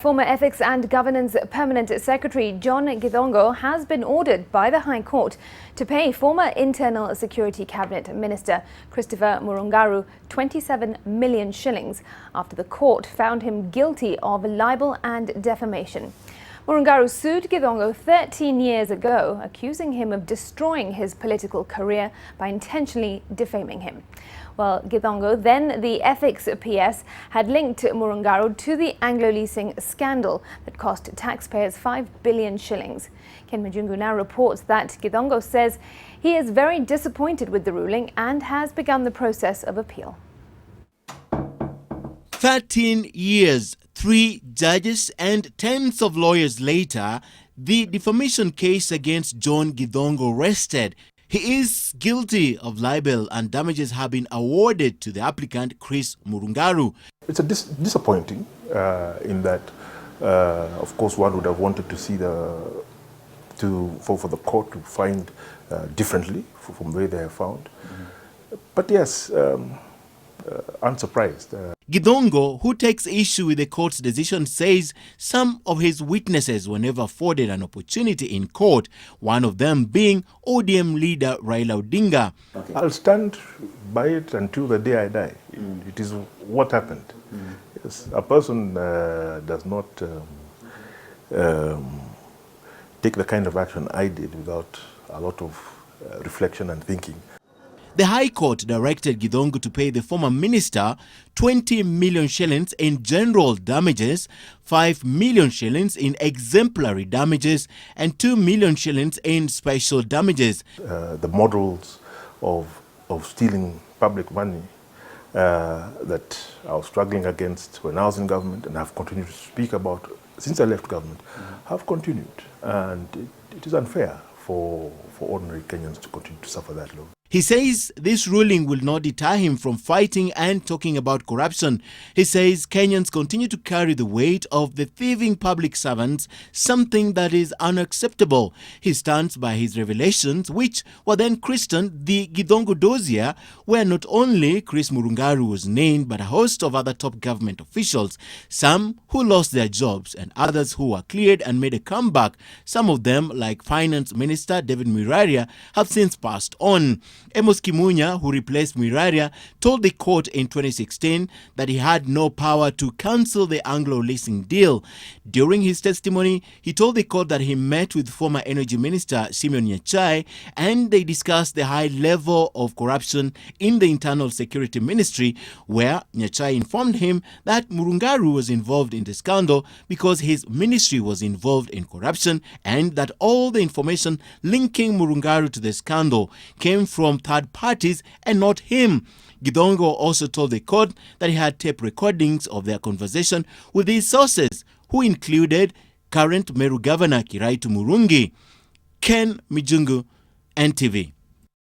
Former Ethics and Governance Permanent Secretary John Githongo has been ordered by the High Court to pay former Internal Security Cabinet Minister Christopher Murungaru 27 million shillings after the court found him guilty of libel and defamation. Murungaru sued Githongo 13 years ago, accusing him of destroying his political career by intentionally defaming him. Well, Githongo, then the ethics PS, had linked Murungaru to the Anglo leasing scandal that cost taxpayers 5 billion shillings. Ken Majungu now reports that Githongo says he is very disappointed with the ruling and has begun the process of appeal. 13 years, 3 judges and tens of lawyers later, the defamation case against John Githongo rested. He is guilty of libel and damages have been awarded to the applicant Chris Murungaru. It's disappointing in that, of course, one would have wanted to see for the court to find differently from the way they have found. But yes, unsurprised. Githongo, who takes issue with the court's decision, says some of his witnesses were never afforded an opportunity in court, one of them being ODM leader Raila Odinga. Okay. I'll stand by it until the day I die. It is what happened. Yes, a person does not take the kind of action I did without a lot of reflection and thinking. The High Court directed Githongo to pay the former minister 20 million shillings in general damages, 5 million shillings in exemplary damages, and 2 million shillings in special damages. The models of stealing public money that I was struggling against when I was in government and have continued to speak about since I left government have continued. And it is unfair for ordinary Kenyans to continue to suffer that load. He says this ruling will not deter him from fighting and talking about corruption. He says Kenyans continue to carry the weight of the thieving public servants, something that is unacceptable. He stands by his revelations, which were then christened the Githongo dossier, where not only Chris Murungaru was named, but a host of other top government officials, some who lost their jobs and others who were cleared and made a comeback. Some of them, like Finance Minister David Miraria, have since passed on. Amos Kimunya, who replaced Miraria, told the court in 2016 that he had no power to cancel the Anglo leasing deal. During his testimony, he told the court that he met with former Energy Minister Simeon Nyachai and they discussed the high level of corruption in the Internal Security Ministry, where Nyachai informed him that Murungaru was involved in the scandal because his ministry was involved in corruption and that all the information linking Murungaru to the scandal came from third parties and not him. Githongo also told the court that he had tape recordings of their conversation with his sources, who included current Meru Governor Kiraitu Murungi. Ken Majungu, NTV.